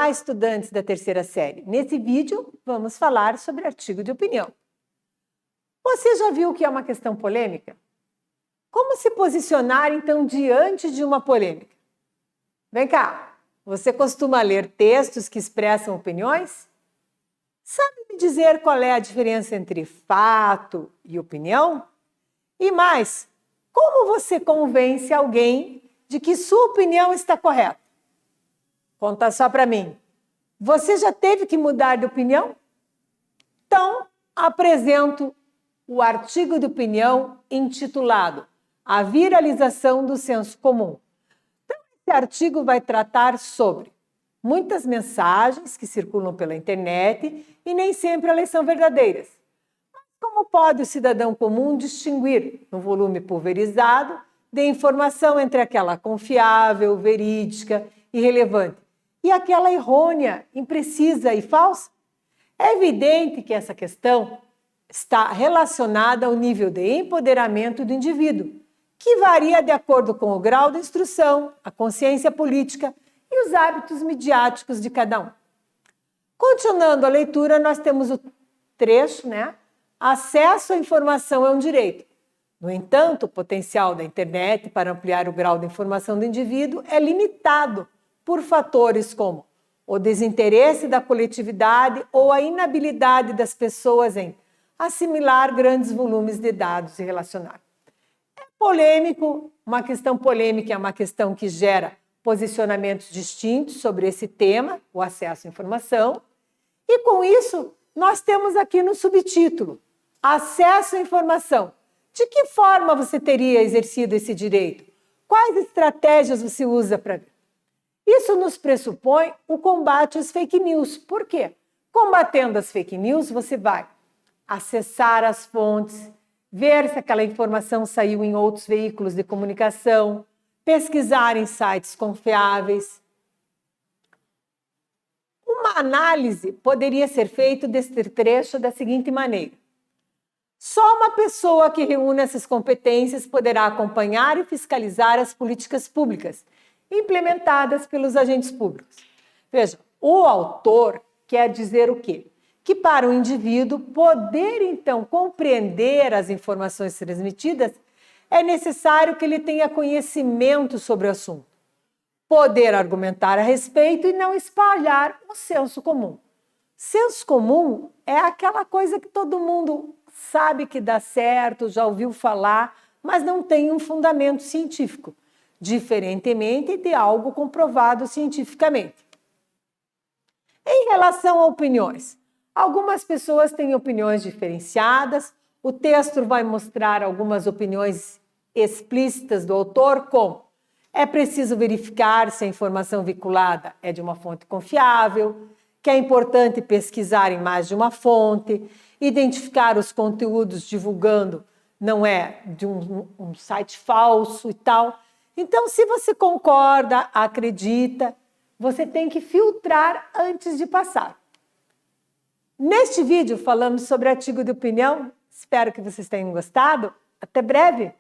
Olá, estudantes da terceira série. Nesse vídeo, vamos falar sobre artigo de opinião. Você já viu o que é uma questão polêmica? Como se posicionar, então, diante de uma polêmica? Vem cá, você costuma ler textos que expressam opiniões? Sabe me dizer qual é a diferença entre fato e opinião? E mais, como você convence alguém de que sua opinião está correta? Conta só para mim. Você já teve que mudar de opinião? Então, apresento o artigo de opinião intitulado A Viralização do Senso Comum. Então, esse artigo vai tratar sobre muitas mensagens que circulam pela internet e nem sempre elas são verdadeiras. Mas como pode o cidadão comum distinguir, no volume pulverizado, de informação entre aquela confiável, verídica e relevante e aquela errônea, imprecisa e falsa? É evidente que essa questão está relacionada ao nível de empoderamento do indivíduo, que varia de acordo com o grau de instrução, a consciência política e os hábitos midiáticos de cada um. Continuando a leitura, nós temos o trecho, Acesso à informação é um direito. No entanto, o potencial da internet para ampliar o grau de informação do indivíduo é limitado por fatores como o desinteresse da coletividade ou a inabilidade das pessoas em assimilar grandes volumes de dados e relacionar. É polêmico, uma questão polêmica é uma questão que gera posicionamentos distintos sobre esse tema, o acesso à informação, e com isso nós temos aqui no subtítulo, Acesso à informação. De que forma você teria exercido esse direito? Quais estratégias você usa para ver? Isso nos pressupõe o combate às fake news. Por quê? Combatendo as fake news, você vai acessar as fontes, ver se aquela informação saiu em outros veículos de comunicação, pesquisar em sites confiáveis. Uma análise poderia ser feita desse trecho da seguinte maneira. Só uma pessoa que reúne essas competências poderá acompanhar e fiscalizar as políticas públicas implementadas pelos agentes públicos. Veja, o autor quer dizer o quê? Que para o indivíduo poder, então, compreender as informações transmitidas, é necessário que ele tenha conhecimento sobre o assunto, poder argumentar a respeito e não espalhar o senso comum. Senso comum é aquela coisa que todo mundo sabe que dá certo, já ouviu falar, mas não tem um fundamento científico, diferentemente de algo comprovado cientificamente. Em relação a opiniões, algumas pessoas têm opiniões diferenciadas, o texto vai mostrar algumas opiniões explícitas do autor, como é preciso verificar se a informação vinculada é de uma fonte confiável, que é importante pesquisar em mais de uma fonte, identificar os conteúdos divulgando não é de um site falso e tal. Então, se você concorda, acredita, você tem que filtrar antes de passar. Neste vídeo falamos sobre artigo de opinião. Espero que vocês tenham gostado. Até breve!